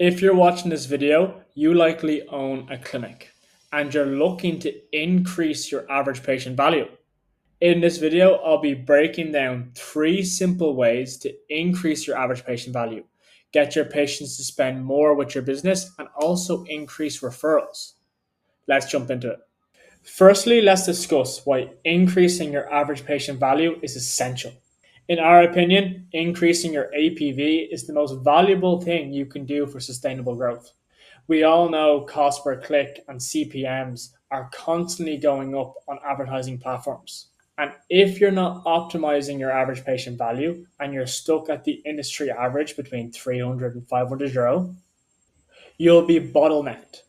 If you're watching this video, you likely own a clinic and you're looking to increase your average patient value. In this video, I'll be breaking down 3 simple ways to increase your average patient value, get your patients to spend more with your business, and also increase referrals. Let's jump into it. Firstly, let's discuss why increasing your average patient value is essential. In our opinion, increasing your APV is the most valuable thing you can do for sustainable growth. We all know cost per click and CPMs are constantly going up on advertising platforms. And if you're not optimizing your average patient value and you're stuck at the industry average between 300 and 500 euro, you'll be bottlenecked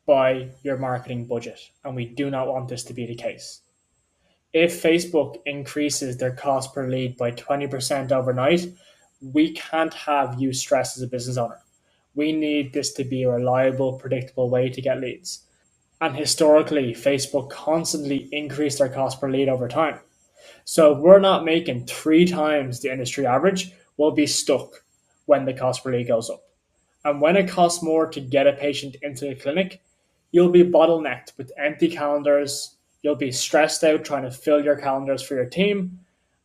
by your marketing budget. And we do not want this to be the case. If Facebook increases their cost per lead by 20% overnight, we can't have you stressed as a business owner. We need this to be a reliable, predictable way to get leads. And historically, Facebook constantly increased their cost per lead over time. So if we're not making 3 times the industry average, we'll be stuck when the cost per lead goes up. And when it costs more to get a patient into the clinic, you'll be bottlenecked with empty calendars. You'll be stressed out trying to fill your calendars for your team,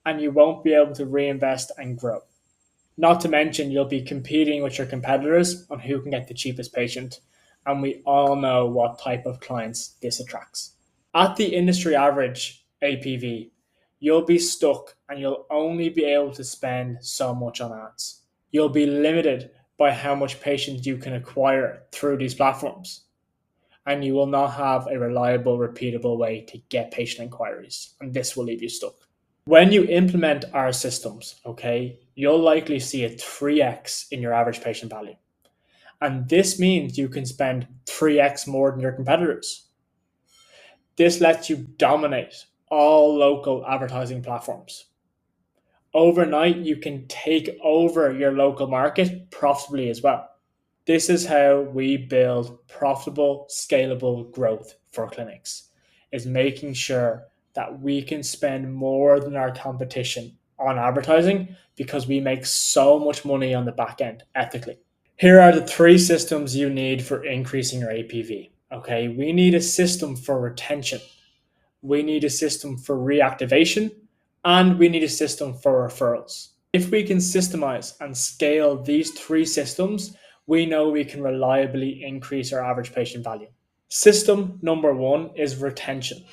and you won't be able to reinvest and grow. Not to mention, you'll be competing with your competitors on who can get the cheapest patient. And we all know what type of clients this attracts. At the industry average APV, you'll be stuck and you'll only be able to spend so much on ads. You'll be limited by how much patients you can acquire through these platforms. And you will not have a reliable, repeatable way to get patient inquiries. And this will leave you stuck. When you implement our systems, you'll likely see a 3x in your average patient value. And this means you can spend 3x more than your competitors. This lets you dominate all local advertising platforms. Overnight, you can take over your local market profitably as well. This is how we build profitable, scalable growth for clinics, is making sure that we can spend more than our competition on advertising because we make so much money on the back end ethically. Here are the 3 systems you need for increasing your APV. We need a system for retention. We need a system for reactivation, and we need a system for referrals. If we can systemize and scale these 3 systems, we know we can reliably increase our average patient value. System number 1 is retention.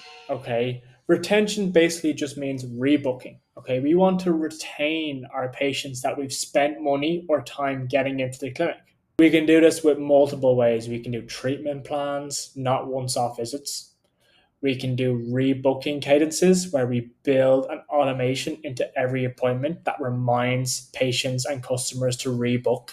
Retention basically just means rebooking. We want to retain our patients that we've spent money or time getting into the clinic. We can do this with multiple ways. We can do treatment plans, not once-off visits. We can do rebooking cadences where we build an automation into every appointment that reminds patients and customers to rebook.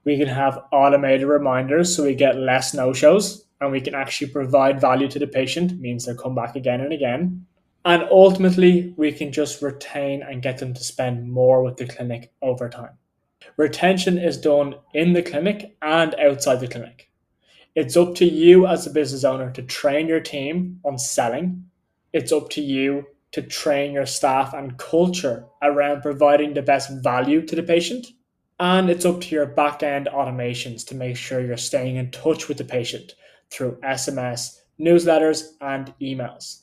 We can have automated reminders so we get less no-shows and we can actually provide value to the patient, means they'll come back again and again. And ultimately, we can just retain and get them to spend more with the clinic over time. Retention is done in the clinic and outside the clinic. It's up to you as a business owner to train your team on selling. It's up to you to train your staff and culture around providing the best value to the patient. And it's up to your back-end automations to make sure you're staying in touch with the patient through SMS, newsletters, and emails.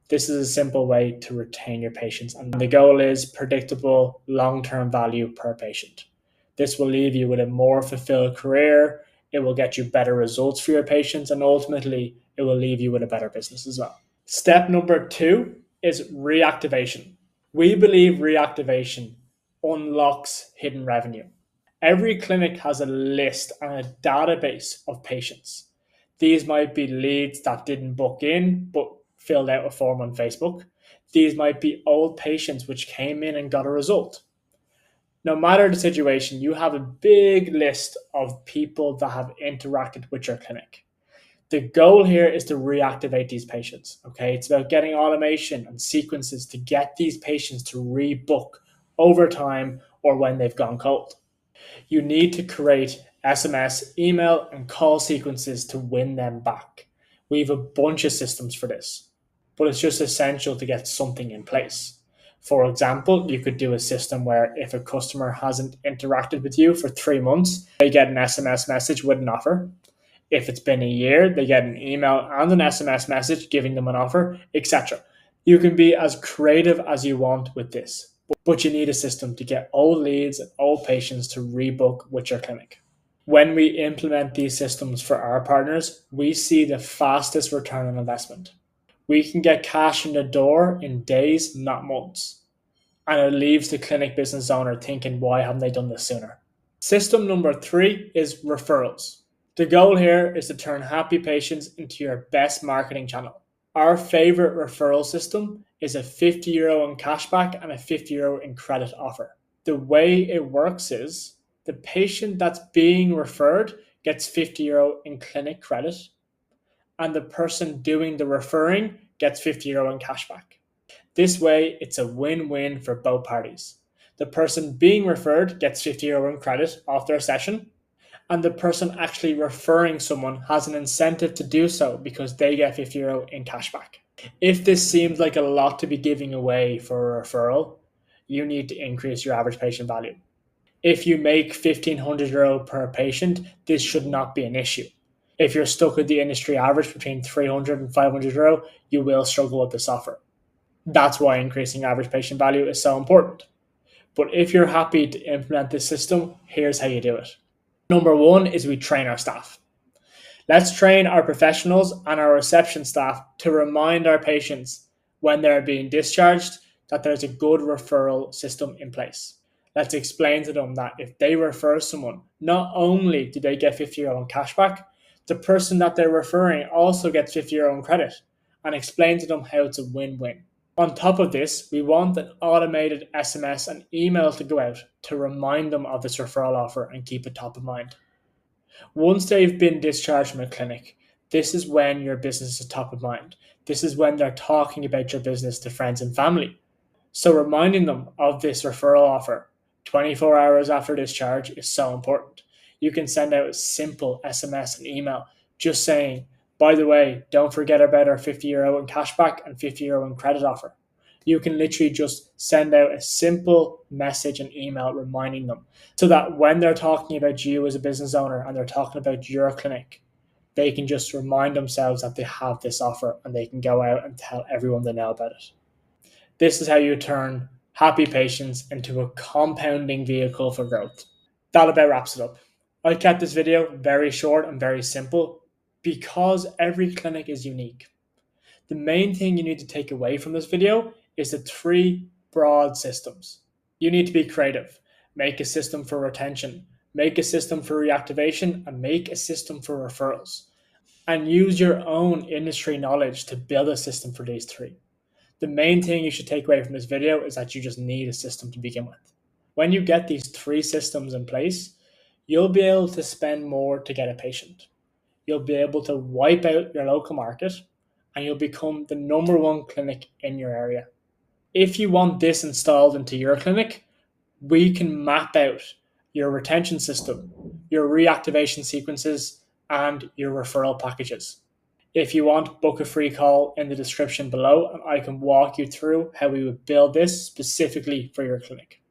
This is a simple way to retain your patients. And the goal is predictable long-term value per patient. This will leave you with a more fulfilled career. It will get you better results for your patients. And ultimately, it will leave you with a better business as well. Step number 2 is reactivation. We believe reactivation unlocks hidden revenue. Every clinic has a list and a database of patients. These might be leads that didn't book in, but filled out a form on Facebook. These might be old patients which came in and got a result. No matter the situation, you have a big list of people that have interacted with your clinic. The goal here is to reactivate these patients. It's about getting automation and sequences to get these patients to rebook over time or when they've gone cold. You need to create SMS, email, and call sequences to win them back. We have a bunch of systems for this, but it's just essential to get something in place. For example, you could do a system where if a customer hasn't interacted with you for 3 months, they get an SMS message with an offer. If it's been a year, they get an email and an SMS message giving them an offer, etc. You can be as creative as you want with this, but you need a system to get old leads and old patients to rebook with your clinic. When we implement these systems for our partners, we see the fastest return on investment. We can get cash in the door in days, not months. And it leaves the clinic business owner thinking, why haven't they done this sooner? System number 3 is referrals. The goal here is to turn happy patients into your best marketing channel. Our favorite referral system is a €50 in cashback and a €50 in credit offer. The way it works is the patient that's being referred gets €50 in clinic credit, and the person doing the referring gets €50 in cashback. This way, it's a win-win for both parties. The person being referred gets €50 in credit off their session, and the person actually referring someone has an incentive to do so because they get €50 in cashback. If this seems like a lot to be giving away for a referral, you need to increase your average patient value. If you make €1,500 per patient, this should not be an issue. If you're stuck with the industry average between €300 and €500, you will struggle with this offer. That's why increasing average patient value is so important. But if you're happy to implement this system, here's how you do it. Number 1 is we train our staff. Let's train our professionals and our reception staff to remind our patients when they're being discharged that there's a good referral system in place. Let's explain to them that if they refer someone, not only do they get €50 in cashback, the person that they're referring also gets €50 in credit, and explain to them how it's a win-win. On top of this, we want an automated SMS and email to go out to remind them of this referral offer and keep it top of mind. Once they've been discharged from a clinic, this is when your business is top of mind. This is when they're talking about your business to friends and family. So reminding them of this referral offer 24 hours after discharge is so important. You can send out a simple SMS and email just saying, by the way, don't forget about our €50 in cashback and €50 in credit offer. You can literally just send out a simple message and email reminding them so that when they're talking about you as a business owner and they're talking about your clinic, they can just remind themselves that they have this offer and they can go out and tell everyone they know about it. This is how you turn happy patients into a compounding vehicle for growth. That about wraps it up. I kept this video very short and very simple because every clinic is unique. The main thing you need to take away from this video is the 3 broad systems. You need to be creative. Make a system for retention, make a system for reactivation, and make a system for referrals. And use your own industry knowledge to build a system for these 3. The main thing you should take away from this video is that you just need a system to begin with. When you get these 3 systems in place, you'll be able to spend more to get a patient. You'll be able to wipe out your local market, and you'll become the number 1 clinic in your area. If you want this installed into your clinic, we can map out your retention system, your reactivation sequences, and your referral packages. If you want, book a free call in the description below, and I can walk you through how we would build this specifically for your clinic.